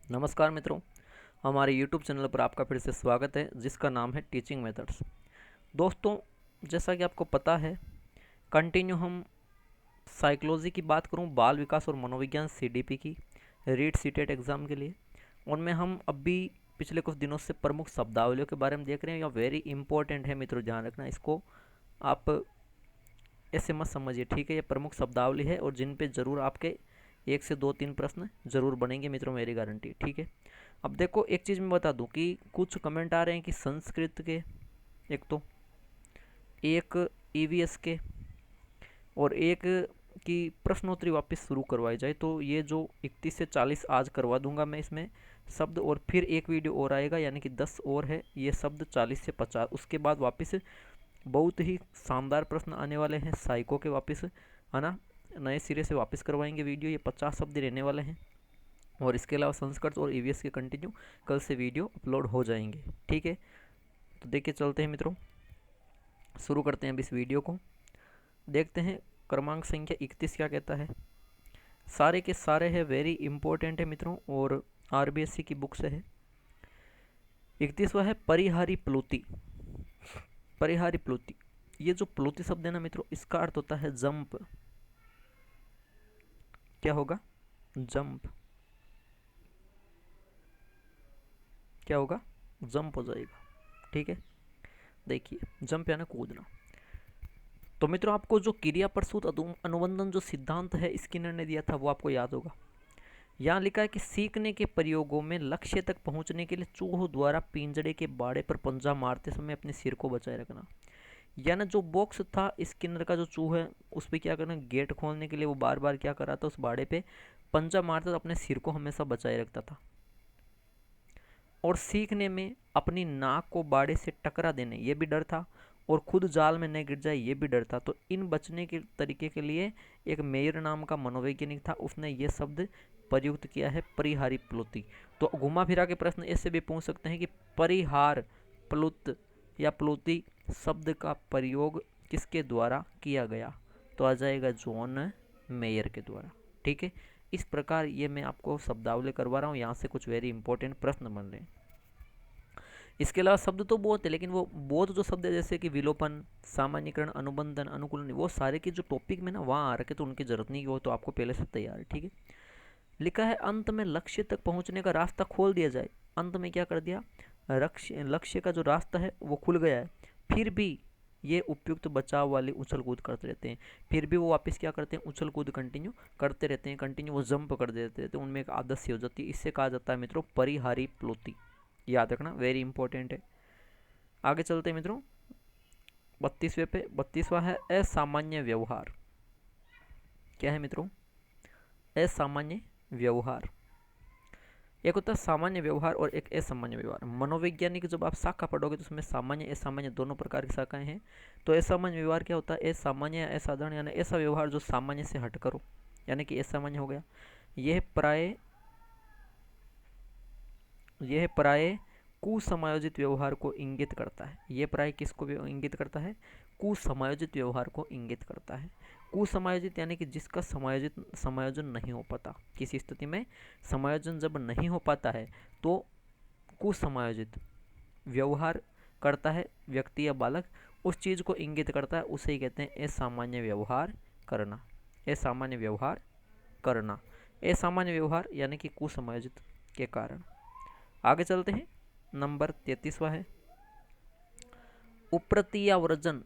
नमस्कार मित्रों, हमारे YouTube चैनल पर आपका फिर से स्वागत है जिसका नाम है टीचिंग मेथड्स। दोस्तों, जैसा कि आपको पता है, कंटिन्यू हम साइकोलॉजी की बात करूं, बाल विकास और मनोविज्ञान CDP की रीट सीटेट एग्ज़ाम के लिए। उनमें हम अभी पिछले कुछ दिनों से प्रमुख शब्दावलियों के बारे में देख रहे हैं। यह वेरी इंपॉर्टेंट है मित्रों, ध्यान रखना इसको। आप ऐसे मत समझिए, ठीक है। ये प्रमुख शब्दावली है और जिन पे ज़रूर आपके 1 से 2 3 प्रश्न जरूर बनेंगे मित्रों, मेरी गारंटी, ठीक है। अब देखो, एक चीज़ मैं बता दूं कि कुछ कमेंट आ रहे हैं कि संस्कृत के एक तो, एक EVS के, और एक की प्रश्नोत्तरी वापस शुरू करवाई जाए। तो ये जो 31 से 40 आज करवा दूंगा मैं इसमें शब्द, और फिर एक वीडियो और आएगा, यानी कि 10 और है ये शब्द 40 से 50। उसके बाद वापस बहुत ही शानदार प्रश्न आने वाले हैं साइको के, वापस है ना, नए सिरे से वापस करवाएंगे वीडियो। ये 50 शब्द रहने वाले हैं। और इसके अलावा संस्कृत और EVS के कंटिन्यू कल से वीडियो अपलोड हो जाएंगे, ठीक है। तो देखिए, चलते हैं मित्रों, शुरू करते हैं अब इस वीडियो को। देखते हैं क्रमांक संख्या 31 क्या कहता है। सारे के सारे है वेरी इंपॉर्टेंट है मित्रों, और RBSC की बुक से है। 31वां है परिहारी प्लूति। परिहारी प्लूति, ये जो प्लूति शब्द है ना मित्रों, इसका अर्थ होता है जंप। क्या होगा? जंप। क्या होगा? जंप हो जाएगा, ठीक है। देखिए, जंप यानी कूदना। तो मित्रों, आपको जो क्रिया प्रसूत अनुबंधन जो सिद्धांत है स्किनर ने दिया था, वो आपको याद होगा। यहाँ लिखा है कि सीखने के प्रयोगों में लक्ष्य तक पहुंचने के लिए चूहों द्वारा पिंजड़े के बाड़े पर पंजा मारते समय अपने सिर को बचाए रखना। यानी जो बॉक्स था स्किनर का, जो चूहा है, उस पर क्या करना, गेट खोलने के लिए वो बार बार क्या कर रहा था, उस बाड़े पे पंजा मारता था, अपने सिर को हमेशा बचाए रखता था। और सीखने में अपनी नाक को बाड़े से टकरा देने, ये भी डर था, और खुद जाल में न गिर जाए, ये भी डर था। तो इन बचने के तरीके के लिए एक मेयर नाम का मनोवैज्ञानिक था, उसने ये शब्द प्रयुक्त किया है, परिहारी प्लुति। तो घुमा फिरा के प्रश्न ऐसे भी पूछ सकते हैं कि परिहार प्लुत या प्लुति शब्द का प्रयोग किसके द्वारा किया गया, तो आ जाएगा जॉन मेयर के द्वारा, ठीक है। इस प्रकार ये मैं आपको शब्दावली करवा रहा हूँ, यहाँ से कुछ वेरी इंपॉर्टेंट प्रश्न बन रहे हैं। इसके अलावा शब्द तो बहुत है, लेकिन वो बहुत जो शब्द है जैसे कि विलोपन, सामान्यकरण, अनुबंधन, अनुकूलन, वो सारे के जो टॉपिक में ना वहाँ आ रखे, तो उनकी जरूरत नहीं, हो तो आपको पहले से तैयार है, ठीक है। लिखा है अंत में लक्ष्य तक पहुंचने का रास्ता खोल दिया जाए। अंत में क्या कर दिया, लक्ष्य का जो रास्ता है वो खुल गया है, फिर भी ये उपयुक्त बचाव वाली उछल कूद करते रहते हैं। फिर भी वो वापस क्या करते हैं, उछल कूद कंटिन्यू करते रहते हैं, कंटिन्यू वो जंप कर देते हैं। तो उनमें एक आदत सी हो जाती है। इससे कहा जाता है मित्रों परिहारी प्लुति, याद रखना, वेरी इंपॉर्टेंट है। आगे चलते हैं मित्रों, 32वें पे। 32वां है असामान्य व्यवहार। क्या है मित्रों? असामान्य व्यवहार। एक होता है सामान्य व्यवहार और एक असामान्य व्यवहार। मनोवैज्ञानिक जब आप शाखा पढ़ोगे तो उसमें सामान्य असामान्य दोनों प्रकार की शाखाएं हैं। तो असामान्य व्यवहार क्या होता है, असामान्य या असाधारण, यानी ऐसा व्यवहार जो सामान्य से हट करो, यानी कि असामान्य हो गया। यह प्राय कुसमायोजित व्यवहार को इंगित करता है। यह प्राय किसको इंगित करता है? कुसमायोजित व्यवहार को इंगित करता है। कुसमायोजित यानी कि जिसका समायोजन नहीं हो पाता। किसी स्थिति में समायोजन जब नहीं हो पाता है तो कुसमायोजित व्यवहार करता है व्यक्ति या बालक, उस चीज को इंगित करता है, उसे ही कहते हैं असामान्य व्यवहार करना। असामान्य व्यवहार करना, असामान्य व्यवहार यानी कि कुसमायोजित के कारण। आगे चलते हैं, नंबर 33वां है उप्रति या वर्जन।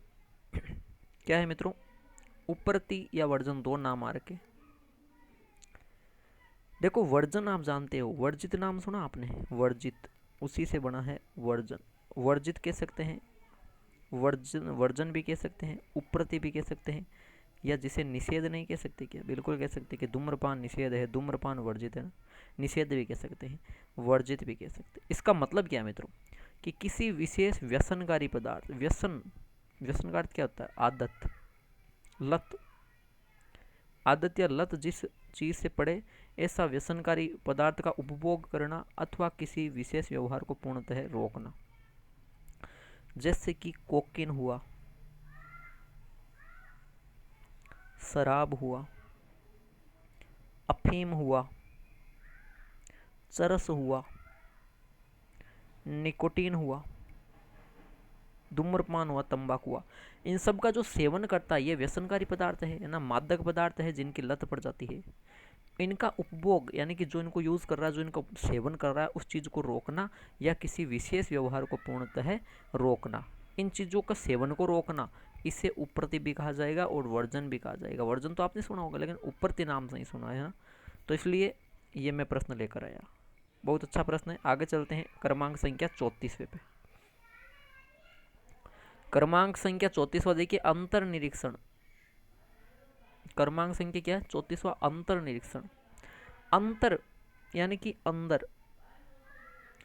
क्या है मित्रों? उप्रति या वर्जन, दो नाम आ रखे। देखो, वर्जन आप जानते हो, वर्जित नाम सुना आपने, वर्जित, उसी से बना है वर्जन। वर्जित कह सकते हैं, वर्जन वर्जन भी कह सकते हैं, उप्रति भी कह सकते हैं, या जिसे निषेध नहीं कह सकते, क्या बिल्कुल कह सकते कि धूम्रपान निषेध है, धूम्रपान वर्जित है ना, निषेध भी कह सकते हैं, वर्जित भी कह सकते हैं। इसका मतलब क्या है मित्रों, कि किसी विशेष व्यसनकारी पदार्थ, व्यसन का अर्थ क्या होता है? आदत, लत, आदत या लत जिस चीज से पड़े, ऐसा व्यसनकारी पदार्थ का उपभोग करना अथवा किसी विशेष व्यवहार को पूर्णतः रोकना। जैसे कि कोकीन हुआ, शराब हुआ, अफीम हुआ, चरस हुआ, निकोटीन हुआ, धूम्रपान हुआ, तंबाकू हुआ, इन सब का जो सेवन करता है ये व्यसनकारी पदार्थ है ना, मादक पदार्थ है जिनकी लत पड़ जाती है। इनका उपभोग यानी कि जो इनको यूज़ कर रहा है, जो इनका सेवन कर रहा है, उस चीज़ को रोकना या किसी विशेष व्यवहार को पूर्णतः रोकना, इन चीज़ों का सेवन को रोकना, इसे उपरति भी कहा जाएगा और वर्जन भी कहा जाएगा। वर्जन तो आपने सुना होगा लेकिन उपरति नाम से ही सुना है ना, तो इसलिए ये मैं प्रश्न लेकर आया। बहुत अच्छा प्रश्न है। आगे चलते हैं क्रमांक संख्या 34वें पे। क्रमांक संख्या 34वां देखिए, अंतर निरीक्षण। क्रमांक संख्या क्या है? 34वां, अंतर निरीक्षण। अंतर यानी कि अंदर,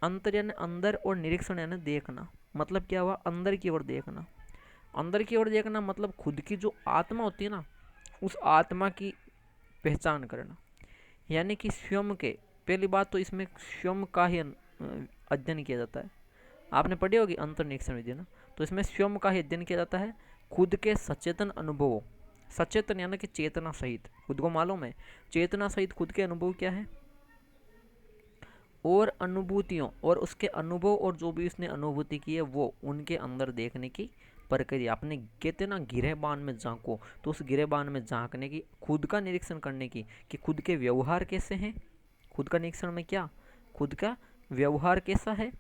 अंतर यानी अंदर और निरीक्षण यानी देखना। मतलब क्या हुआ? अंदर की ओर देखना। अंदर की ओर देखना मतलब खुद की जो आत्मा होती है ना, उस आत्मा की पहचान करना। यानी कि स्वयं के, पहली बात तो इसमें स्वयं का ही अध्ययन किया जाता है। आपने पढ़ी होगी अंतर निरीक्षण विधि ना, तो इसमें स्वयं का ही अध्ययन किया जाता है। खुद के सचेतन अनुभवों, सचेतन यानी कि चेतना सहित, खुद को मालूम है, चेतना सहित खुद के अनुभव क्या है, और अनुभूतियों और उसके अनुभव और जो भी उसने अनुभूति की है वो उनके अंदर देखने की प्रक्रिया। आपने कहते ना गिरेबान में झांको, तो उस गिरेबान में झांकने की, खुद का निरीक्षण करने की कि खुद के व्यवहार कैसे हैं। खुद का निरीक्षण में क्या? खुद का व्यवहार कैसा है,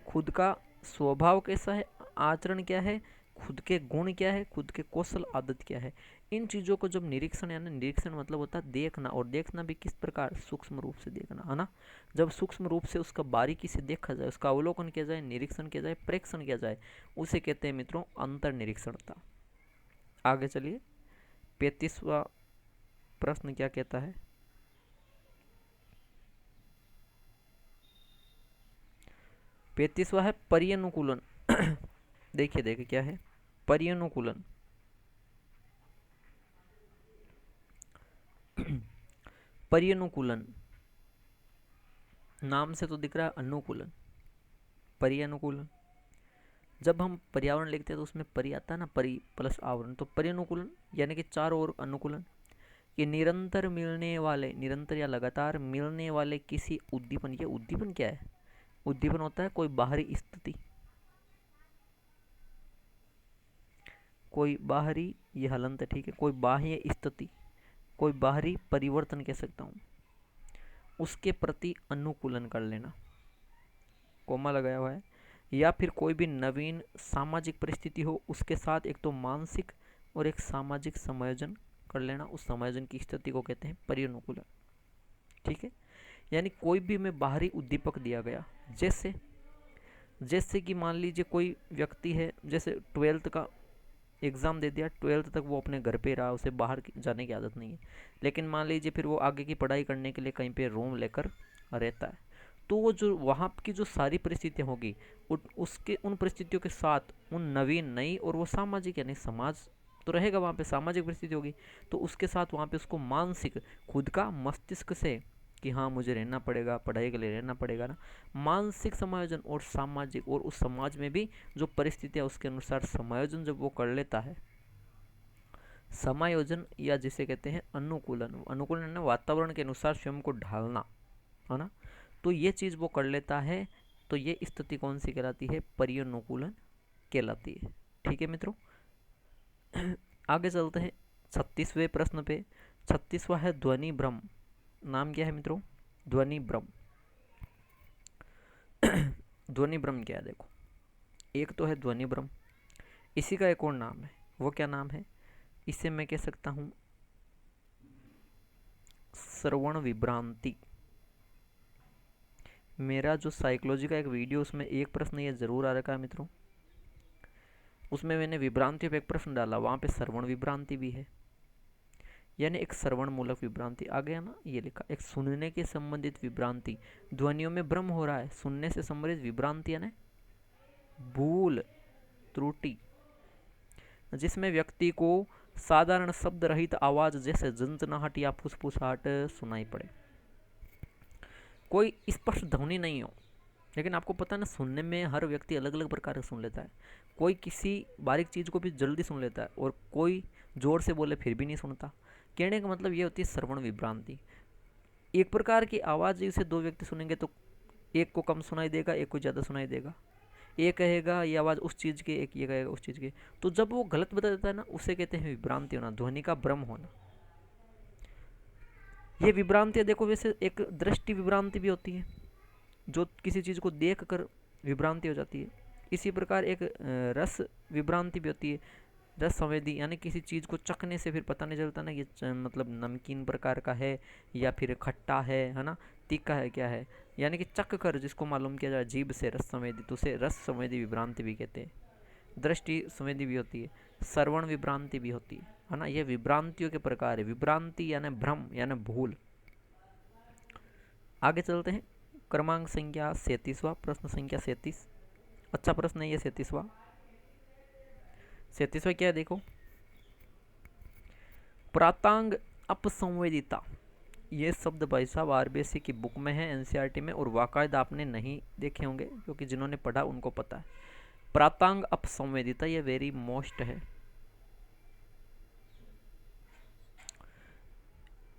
खुद का स्वभाव कैसा है, आचरण क्या है, खुद के गुण क्या है, खुद के कौशल आदत क्या है। इन चीज़ों को जब निरीक्षण, यानी निरीक्षण मतलब होता है देखना, और देखना भी किस प्रकार? सूक्ष्म रूप से देखना, है ना। जब सूक्ष्म रूप से उसका बारीकी से देखा जाए, उसका अवलोकन किया जाए, निरीक्षण किया जाए, प्रेक्षण किया जाए, उसे कहते हैं मित्रों अंतर निरीक्षणता। आगे चलिए, 35वां प्रश्न क्या कहता है? पैंतीसवा है पर्यानुकूलन। देखिए देखिए क्या है पर्यानुकूलन। पर्यानुकूलन नाम से तो दिख रहा है अनुकूलन, पर्यानुकूलन। जब हम पर्यावरण लिखते हैं तो उसमें परि आता है ना, परि प्लस आवरण, तो पर्यानुकूलन यानी कि चारों ओर अनुकूलन। ये निरंतर मिलने वाले, निरंतर या लगातार मिलने वाले किसी उद्दीपन, ये उद्दीपन क्या है? उद्दीपन होता है कोई बाहरी स्थिति, कोई बाहरी, ये हलंत है ठीक है, कोई बाह्य स्थिति, कोई बाहरी परिवर्तन कह सकता हूँ, उसके प्रति अनुकूलन कर लेना, कोमा लगाया हुआ है। या फिर कोई भी नवीन सामाजिक परिस्थिति हो, उसके साथ एक तो मानसिक और एक सामाजिक समायोजन कर लेना, उस समायोजन की स्थिति को कहते हैं पर्यानुकूलन। ठीक है, यानी कोई भी में बाहरी उद्दीपक दिया गया, जैसे जैसे कि मान लीजिए कोई व्यक्ति है, जैसे 12th का एग्ज़ाम दे दिया, 12th तक वो अपने घर पे रहा, उसे बाहर जाने की आदत नहीं है, लेकिन मान लीजिए फिर वो आगे की पढ़ाई करने के लिए कहीं पे रूम लेकर रहता है, तो वो जो वहाँ की जो सारी परिस्थितियाँ होगी, उसके उन परिस्थितियों के साथ उन नवीन नई, और वो सामाजिक यानी समाज तो रहेगा वहाँ पे, सामाजिक परिस्थिति होगी, तो उसके साथ वहाँ पे उसको मानसिक, खुद का मस्तिष्क से कि हाँ मुझे रहना पड़ेगा, पढ़ाई के लिए रहना पड़ेगा ना, मानसिक समायोजन और सामाजिक, और उस समाज में भी जो परिस्थितियाँ उसके अनुसार समायोजन जब वो कर लेता है, समायोजन या जिसे कहते हैं अनुकूलन, अनुकूलन ना वातावरण के अनुसार स्वयं को ढालना, है ना, तो ये चीज़ वो कर लेता है, तो ये स्थिति कौन सी कहलाती है? पर्यानुकूलन कहलाती है। ठीक है मित्रों, आगे चलते हैं 36वें प्रश्न पे। 36वां है ध्वनि भ्रम। नाम क्या है मित्रों? ध्वनि भ्रम। ध्वनि भ्रम क्या है? देखो, एक तो है ध्वनि भ्रम, इसी का एक और नाम है, वो क्या नाम है? इसे मैं कह सकता हूं श्रवण विभ्रांति। मेरा जो साइकोलॉजी का एक वीडियो, उसमें एक प्रश्न ये जरूर आ रखा है मित्रों, उसमें मैंने विभ्रांति पे एक प्रश्न डाला, वहां पे श्रवण विभ्रांति भी है, यानी एक श्रवण मूलक विभ्रांति आ गया ना, ये लिखा एक सुनने के संबंधित विभ्रांति। ध्वनियों में भ्रम हो रहा है, सुनने से संबंधित विभ्रांति यानी भूल, त्रुटि, जिसमें व्यक्ति को साधारण शब्द रहित आवाज जैसे झंझनाहट या फुसफुसाहट सुनाई पड़े, कोई स्पष्ट ध्वनि नहीं हो, लेकिन आपको पता है ना, सुनने में हर व्यक्ति अलग अलग प्रकार से सुन लेता है, कोई किसी बारीक चीज़ को भी जल्दी सुन लेता है, और कोई जोर से बोले फिर भी नहीं सुनता। कहने का मतलब ये होती है श्रवण विभ्रांति। एक प्रकार की आवाज़ इसे दो व्यक्ति सुनेंगे तो एक को कम सुनाई देगा, एक को ज़्यादा सुनाई देगा। एक कहेगा ये आवाज़ उस चीज़ की, एक ये कहेगा उस चीज़ की। तो जब वो गलत बता देता है ना, उसे कहते हैं विभ्रांति होना, ध्वनि का भ्रम होना। ये विभ्रांति देखो, वैसे एक दृष्टि विभ्रांति भी होती है, जो किसी चीज़ को देख कर विभ्रांति हो जाती है। इसी प्रकार एक रस विभ्रांति भी होती है, रस संवेदी, यानी किसी चीज़ को चखने से फिर पता नहीं चलता ना ये मतलब नमकीन प्रकार का है या फिर खट्टा है ना, तीखा है, क्या है। यानी कि चख कर जिसको मालूम किया जाए जीभ से, रस संवेदी, तो उसे रस संवेदी विभ्रांति भी कहते हैं। दृष्टि संवेदी भी होती है, श्रवण विभ्रांति भी होती है ना। ये विभ्रांतियों के प्रकार है। विभ्रांति यानी भ्रम यानी भूल। आगे चलते हैं। क्रमांक संख्या 37वां, प्रश्न संख्या 37। अच्छा प्रश्न है ये 37वां। 37वां क्या है देखो, प्रातांग अपसंवेदिता। ये शब्द भाई साहब आरबीएससी की बुक में है, एनसीईआरटी में, और वाकायदा आपने नहीं देखे होंगे क्योंकि जिन्होंने पढ़ा उनको पता है। प्रातांग अपसंवेदिता ये वेरी मोस्ट है।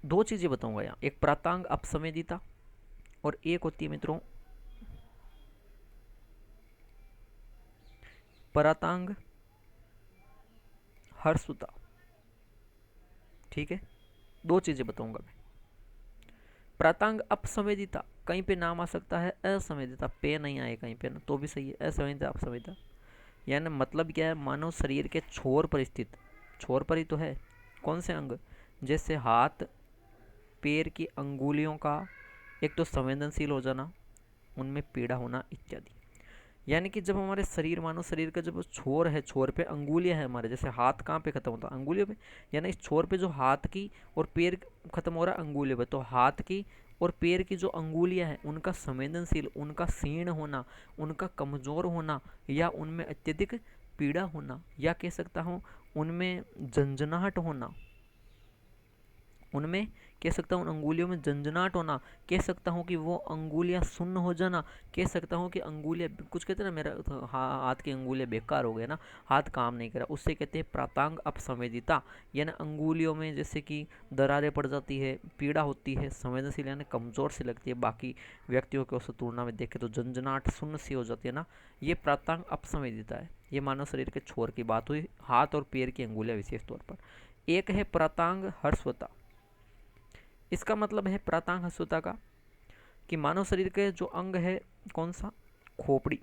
दो चीजें बताऊंगा यहाँ, एक प्रातांग अपसंवेदिता और एक होती है मित्रों प्रातांग हर्षुता। ठीक है, दो चीजें बताऊंगा मैं। प्रातांग अपसंवेदिता कहीं पे नाम आ सकता है असंवेदिता, पे नहीं आए कहीं पे ना तो भी सही है, असंवेदिता अपसंवेदिता। यानी मतलब क्या है, मानव शरीर के छोर पर स्थित, छोर पर ही तो है, कौन से अंग, जैसे हाथ पैर की अंगुलियों का एक तो संवेदनशील हो जाना, उनमें पीड़ा होना इत्यादि। यानी कि जब हमारे शरीर, मानव शरीर का जब छोर है, छोर पे अंगुलियां हैं हमारे, जैसे हाथ कहाँ पे खत्म होता है, अंगुलियों पे, यानी इस छोर पे जो हाथ की और पैर खत्म हो रहा है अंगुलियों पे, तो हाथ की और पैर की जो अंगुलियां हैं उनका संवेदनशील, उनका क्षीण होना, उनका कमजोर होना, या उनमें अत्यधिक पीड़ा होना, या कह सकता हूँ उनमें झंझनाहट होना, उनमें कह सकता हूँ अंगुलियों में झंझनाहट होना, कह सकता हूँ कि वो अंगुलियां सुन्न हो जाना, कह सकता हूँ कि अंगुलियां, कुछ कहते हैं ना मेरा हाथ की अंगुलियां बेकार हो गए ना, हाथ काम नहीं करा, उससे कहते हैं प्रातांग अपसंवेदिता। यानी अंगुलियों में जैसे कि दरारें पड़ जाती है, पीड़ा होती है, संवेदनशील यानी कमज़ोर सी लगती है, बाकी व्यक्तियों के उस तुलना में देखें तो झंझनाहट सुन्न सी हो जाती है ना, ये प्रातांग अपसंवेदिता है। ये मानव शरीर के छोर की बात हुई, हाथ और पैर की अंगुलियां विशेष तौर पर। एक है प्रातांग हर्षवता। इसका मतलब है प्रातांग हर्षवता का कि मानव शरीर के जो अंग है, कौन सा, खोपड़ी,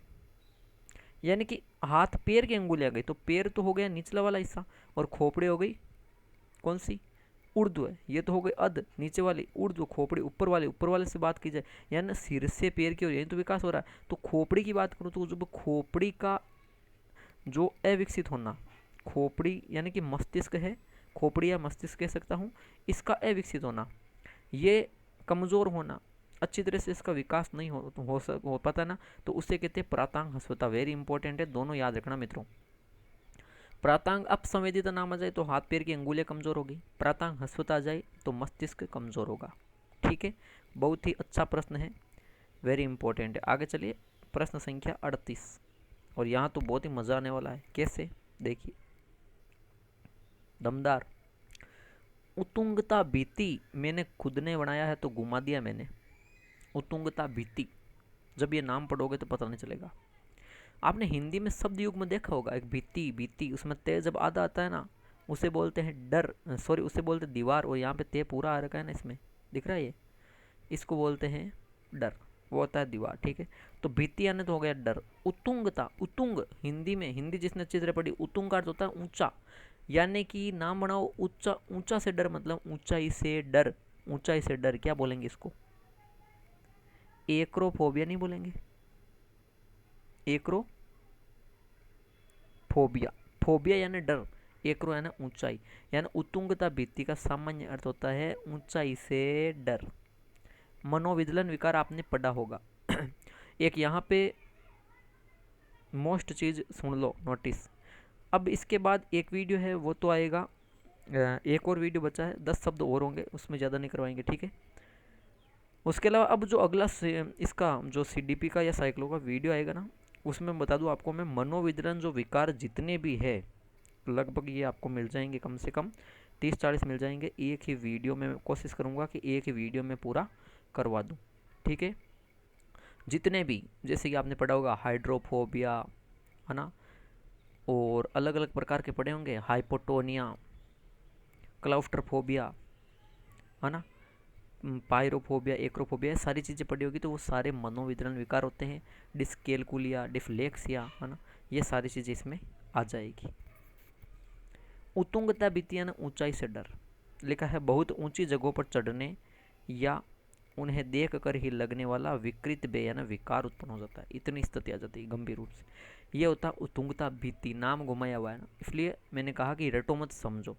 यानी कि हाथ पैर की अंगुलियां गई, तो पैर तो हो गया निचला वाला हिस्सा, और खोपड़ी हो गई कौन सी, ऊर्ध्व है, ये तो हो गई अध, नीचे वाली, ऊर्ध्व खोपड़ी ऊपर वाले, ऊपर वाले से बात की जाए, यानी सिर से पैर की, यही तो विकास हो रहा है। तो खोपड़ी की बात करूँ तो जब खोपड़ी का जो अविकसित होना, खोपड़ी यानी कि मस्तिष्क है, खोपड़ी या मस्तिष्क कह सकता हूँ, इसका अविकसित होना, ये कमज़ोर होना, अच्छी तरह से इसका विकास नहीं हो पाता ना, तो उसे कहते हैं प्रातांग हर्षवता। वेरी इंपॉर्टेंट है, दोनों याद रखना मित्रों। प्रातांग अपसंवेदिता नाम आ जाए तो हाथ पैर की अंगुलियां कमज़ोर होगी, प्रातांग हर्षवता आ जाए तो मस्तिष्क कमज़ोर होगा। ठीक है, बहुत ही अच्छा प्रश्न है, वेरी इंपॉर्टेंट है। आगे चलिए, प्रश्न संख्या 38, और यहाँ तो बहुत ही मज़ा आने वाला है। कैसे, देखिए, दमदार। उत्तुंगता भीति मैंने खुद ने बनाया है तो घुमा दिया मैंने। उत्तुंगता भीति, जब ये नाम पढ़ोगे तो पता नहीं चलेगा। आपने हिंदी में शब्द युग में देखा होगा, एक भीति, भीति, उसमें ते जब आधा आता है ना, उसे बोलते हैं डर, सॉरी उसे बोलते हैं दीवार, और यहाँ पे ते पूरा आ रखा है ना, इसमें दिख रहा है ये, इसको बोलते हैं डर, वो होता है दीवार। ठीक है, तो भीति आने तो हो गया डर। उत्तुंगता, उत्तुंग हिंदी में, हिंदी जिसने अच्छी तरह पढ़ी, उत्तुंग का अर्थ होता है ऊंचा, यानी कि नाम बनाओ ऊंचा, ऊंचा से डर, मतलब ऊंचाई से डर, ऊंचाई से डर, क्या बोलेंगे इसको, एक्रोफोबिया नहीं बोलेंगे, एक्रो फोबिया, फोबिया यानी डर, एक्रो यानी ऊंचाई, यानी उत्तुंगता भीति का सामान्य अर्थ होता है ऊंचाई से डर। मनोविचलन विकार आपने पढ़ा होगा। एक यहाँ पे मोस्ट चीज सुन लो, नोटिस। अब इसके बाद एक वीडियो है वो तो आएगा, एक और वीडियो बचा है, 10 शब्द और होंगे, उसमें ज़्यादा नहीं करवाएंगे। ठीक है, उसके अलावा अब जो अगला इसका जो सीडीपी का या साइक्लो का वीडियो आएगा ना, उसमें बता दूं आपको मैं, मनोविचलन जो विकार जितने भी है लगभग ये आपको मिल जाएंगे, कम से कम 30-40 मिल जाएंगे। एक ही वीडियो में कोशिश करूँगा कि एक ही वीडियो में पूरा करवा दूँ, ठीक है। जितने भी, जैसे कि आपने पढ़ा होगा हाइड्रोफोबिया, है ना, और अलग अलग प्रकार के पढ़े होंगे, हाइपोटोनिया, क्लाउस्ट्रोफोबिया, है ना, पायरोफोबिया, एक्रोफोबिया, सारी चीज़ें पढ़ी होगी। तो वो सारे मनोवितरण विकार होते हैं। डिस्केलकुलिया, डिफ्लेक्सिया, है ना, ये सारी चीज़ें इसमें आ जाएगी। उत्तुंगता भीति यानी ऊंचाई से डर, लिखा है बहुत ऊंची जगहों पर चढ़ने या उन्हें देख कर ही लगने वाला विकृत बे यानी विकार उत्पन्न हो जाता है। इतनी स्थिति आ जाती है गंभीर रूप से। ये होता है उत्तुंगता भीति, नाम घुमाया हुआ है ना, इसलिए मैंने कहा कि रटो मत, समझो।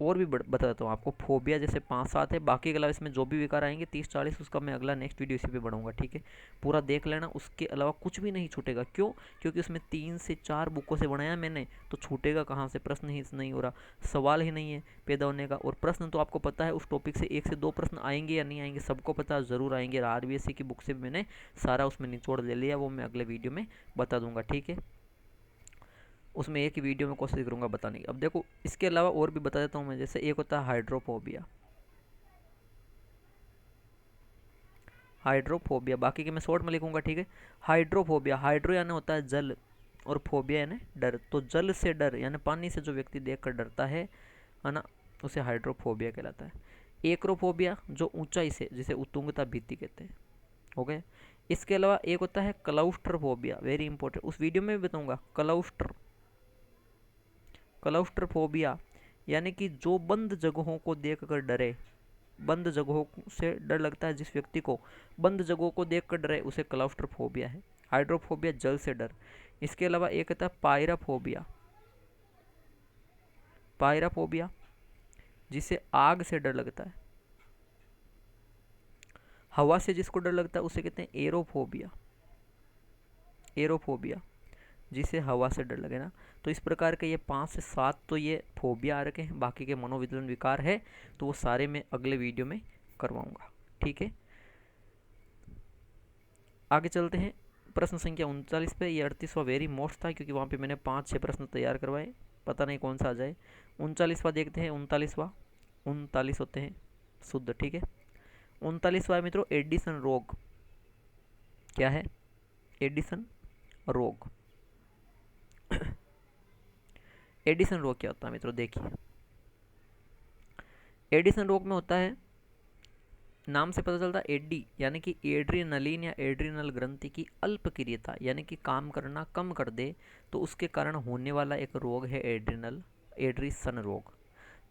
और भी बता देता हूँ आपको, फोबिया जैसे 5-7 है, बाकी के अलावा इसमें जो भी विकार आएंगे 30-40, उसका मैं अगला नेक्स्ट वीडियो इसी पे बढ़ाऊंगा, ठीक है। पूरा देख लेना, उसके अलावा कुछ भी नहीं छूटेगा। क्यों? क्योंकि उसमें 3 से 4 बुकों से बनाया मैंने, तो छूटेगा कहाँ से? प्रश्न ही नहीं हो रहा, सवाल ही नहीं है पैदा होने का। और प्रश्न तो आपको पता है उस टॉपिक से 1 से 2 प्रश्न आएंगे या नहीं आएंगे, सबको पता ज़रूर आएंगे। RBSC की बुक से भी मैंने सारा उसमें निचोड़ ले लिया, वो मैं अगले वीडियो में बता दूंगा, ठीक है। उसमें एक ही वीडियो में कोशिश करूंगा बताने की। अब देखो, इसके अलावा और भी बता देता हूँ मैं। जैसे एक होता है हाइड्रोफोबिया, हाइड्रोफोबिया बाकी के मैं शॉर्ट में लिखूंगा, ठीक है। हाइड्रोफोबिया, हाइड्रो यानी होता है जल, और फोबिया यानी डर। तो जल से डर यानी पानी से जो व्यक्ति देखकर डरता है ना, उसे हाइड्रोफोबिया कहलाता है। एक्रोफोबिया जो ऊंचाई से, जिसे उत्तुंगता भीति कहते हैं, हो गए। इसके अलावा एक होता है क्लाउस्ट्रोफोबिया, वेरी इंपॉर्टेंट, उस वीडियो में भी बताऊंगा। क्लाउस्ट्रोफोबिया यानी कि जो बंद जगहों को देखकर डरे, बंद जगहों से डर लगता है जिस व्यक्ति को, बंद जगहों को देखकर डरे, उसे क्लाउस्ट्रोफोबिया है। हाइड्रोफोबिया जल से डर। इसके अलावा एक होता है पायराफोबिया, पायराफोबिया जिसे आग से डर लगता है, हवा से जिसको डर लगता है उसे कहते हैं एरोफोबिया, एरोफोबिया जिसे हवा से डर लगे ना। तो इस प्रकार के ये 5 से 7 तो ये फोबिया आ रखे हैं, बाकी के मनोविचलन विकार है, तो वो सारे मैं अगले वीडियो में करवाऊंगा, ठीक है। आगे चलते हैं प्रश्न संख्या 39 पे। ये 38वां वेरी मोस्ट था, क्योंकि वहाँ पे मैंने 5-6 प्रश्न तैयार करवाए, पता नहीं कौन सा आ जाए। 39वां देखते हैं। 39 होते हैं शुद्ध, ठीक है। 39वां है मित्रों, एडिसन रोग। क्या है? एडिसन रोग। एडिसन रोग क्या होता है मित्रों? देखिए, एडिसन रोग में होता है, नाम से पता चलता है, एडी यानी कि एड्रीनलिन या एड्रीनल ग्रंथि की अल्प क्रियता, यानी कि काम करना कम कर दे, तो उसके कारण होने वाला एक रोग है एड्रीसन रोग,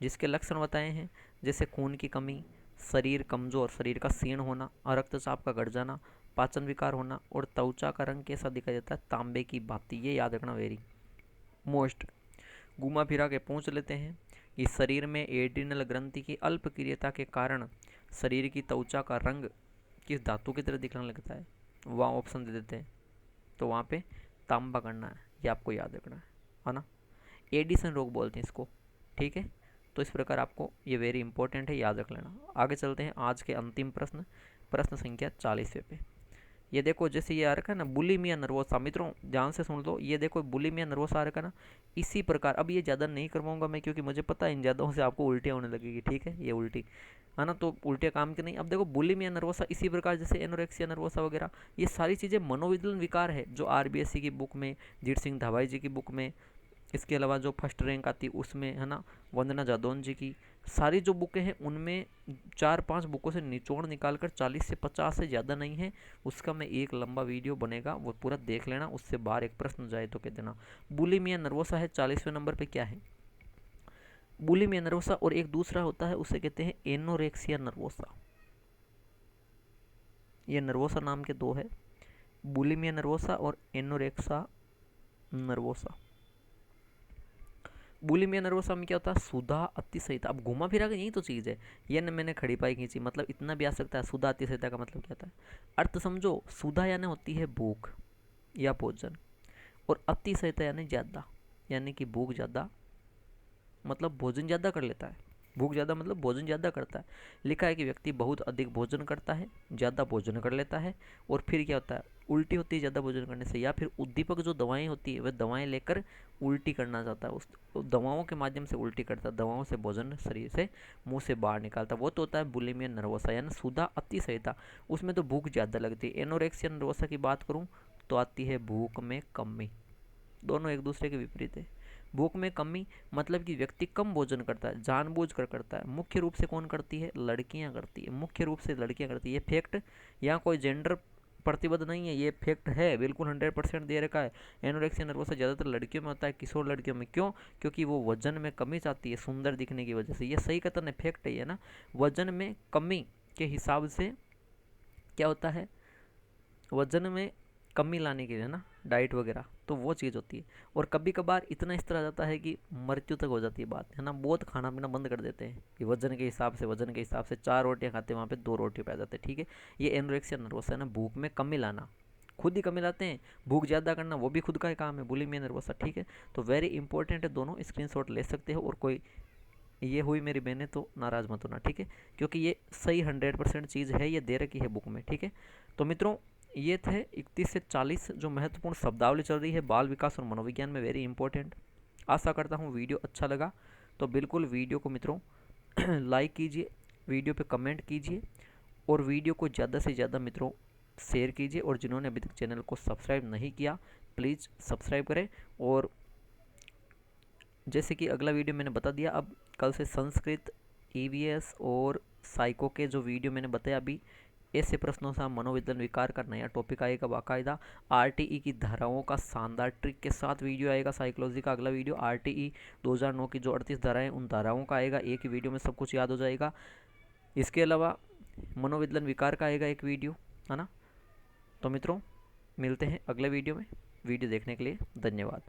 जिसके लक्षण बताए हैं जैसे खून की कमी, शरीर कमजोर, शरीर का क्षीण होना, रक्तचाप का घट जाना, पाचन विकार होना, और त्वचा का रंग कैसा दिखाई देता है? तांबे की भांति। ये याद रखना, वेरी मोस्ट। घुमा फिरा के पूछ लेते हैं कि शरीर में एड्रिनल ग्रंथि की अल्प क्रियता के कारण शरीर की त्वचा का रंग किस धातु की तरह दिखने लगता है? वहाँ ऑप्शन दे देते हैं, तो वहाँ पे तांबा करना है, ये आपको याद रखना है ना। एडिसन रोग बोलते हैं इसको, ठीक है। तो इस प्रकार आपको ये वेरी इंपॉर्टेंट है, याद रख लेना। आगे चलते हैं आज के अंतिम प्रश्न, प्रश्न संख्या 40वें पे। ये देखो, जैसे ये आ रखा है ना बुलिमिया नर्वोसा, मित्रों ध्यान से सुन लो। ये देखो बुलिमिया नर्वोसा आ रखा है ना, इसी प्रकार। अब ये ज़्यादा नहीं करवाऊंगा मैं, क्योंकि मुझे पता है इन ज़्यादा से आपको उल्टियाँ होने लगेगी, ठीक है। ये उल्टी है ना, तो उल्टियाँ काम की नहीं। अब देखो बुलिमिया नर्वोसा इसी प्रकार जैसे एनोरेक्सिया नर्वोसा वगैरह, ये सारी चीज़ें मनोविकलन विकार है, जो RBSC की बुक में, जीत सिंह धावाई जी की बुक में, इसके अलावा जो फर्स्ट रैंक आती है उसमें, है ना, वंदना जादौन जी की सारी जो बुकें हैं उनमें 4-5 बुकों से निचोड़ निकाल कर 40 से 50 से ज़्यादा नहीं है, उसका मैं एक लंबा वीडियो बनेगा, वो पूरा देख लेना। उससे बाहर एक प्रश्न जाए तो कह देना। बुलिमिया नर्वोसा है 40वें नंबर पे। क्या है? Bulimia nervosa. और एक दूसरा होता है, उसे कहते हैं एनोरेक्सिया नर्वोसा। ये नर्वोसा नाम के 2 है, बुलिमिया नर्वोसा और एनोरेक्सा नर्वोसा। बुलिमिया नर्वोसा में क्या होता है? सुधा अतिशयता। अब घुमा फिरा के यही तो चीज़ है, ये न मैंने खड़ी पाई खींची, मतलब इतना भी आ सकता है। सुधा अतिशयता का मतलब क्या होता है? अर्थ समझो। सुधा यानी होती है भूख या भोजन, और अतिशयता यानी ज़्यादा, यानी कि भूख ज़्यादा मतलब भोजन ज़्यादा कर लेता है। भूख ज़्यादा मतलब भोजन ज़्यादा करता है। लिखा है कि व्यक्ति बहुत अधिक भोजन करता है, ज़्यादा भोजन कर लेता है, और फिर क्या होता है? उल्टी होती है ज़्यादा भोजन करने से, या फिर उद्दीपक जो दवाएं होती है वह दवाएं लेकर उल्टी करना चाहता है, उस दवाओं के माध्यम से उल्टी करता है, दवाओं से भोजन शरीर से मुंह से बाहर निकालता है, वो तो होता है बुलिमिया नर्वोसा यानी सुधा अतिशयता। उसमें तो भूख ज़्यादा लगती है। एनोरेक्सिया नर्वोसा की बात करूँ तो आती है भूख में कमी। दोनों एक दूसरे के विपरीत है। भूख में कमी मतलब कि व्यक्ति कम भोजन करता है, जानबूझकर करता है। मुख्य रूप से कौन करती है? लड़कियां करती है, मुख्य रूप से लड़कियां करती है। ये फैक्ट यहाँ कोई जेंडर प्रतिबद्ध नहीं है, ये फैक्ट है, बिल्कुल 100% दे रखा है। एनोरेक्सिया नर्वोसा ज़्यादातर लड़कियों में होता है, किशोर लड़कियों में। क्यों? क्योंकि वो वजन में कमी चाहती है सुंदर दिखने की वजह से। ये सही कथन है, फैक्ट है ये ना। वजन में कमी के हिसाब से क्या होता है, वजन में कमी लाने के लिए ना, डाइट वगैरह, तो वो चीज़ होती है। और कभी कभार इतना स्तर आ जाता है कि मृत्यु तक हो जाती है बात, है ना। बहुत खाना पीना बंद कर देते हैं कि वजन के हिसाब से, वजन के हिसाब से 4 रोटियां खाते हैं वहाँ पे 2 रोटी पे आ जाते हैं, ठीक है। ये एनोरेक्सिया नर्वोसा है ना, भूख में कमी लाना, खुद ही कमी लाते हैं। भूख ज़्यादा करना वो भी खुद का ही काम है, बुलिमिया नर्वोसा, ठीक है। तो वेरी इंपॉर्टेंट है, दोनों स्क्रीनशॉट ले सकते हो। और कोई ये हुई मेरी बहनें तो नाराज़ मत होना, ठीक है, क्योंकि ये सही 100% चीज़ है, ये दे रखी है बुक में, ठीक है। तो मित्रों, ये थे 31 से 40 जो महत्वपूर्ण शब्दावली चल रही है बाल विकास और मनोविज्ञान में, वेरी इंपॉर्टेंट। आशा करता हूँ वीडियो अच्छा लगा, तो बिल्कुल वीडियो को मित्रों लाइक कीजिए, वीडियो पे कमेंट कीजिए, और वीडियो को ज़्यादा से ज़्यादा मित्रों शेयर कीजिए। और जिन्होंने अभी तक चैनल को सब्सक्राइब नहीं किया, प्लीज़ सब्सक्राइब करें। और जैसे कि अगला वीडियो मैंने बता दिया, अब कल से संस्कृत, ईवीएस और साइको के जो वीडियो मैंने बताया अभी, ऐसे प्रश्नों से मनोविज्ञान विकार का नया टॉपिक आएगा बाकायदा। आरटीई की धाराओं का शानदार ट्रिक के साथ वीडियो आएगा। साइकोलॉजी का अगला वीडियो आरटीई 2009 की जो 38 धाराएं, उन धाराओं का आएगा। एक ही वीडियो में सब कुछ याद हो जाएगा। इसके अलावा मनोविज्ञान विकार का आएगा एक वीडियो, है ना। तो मित्रों, मिलते हैं अगले वीडियो में। वीडियो देखने के लिए धन्यवाद।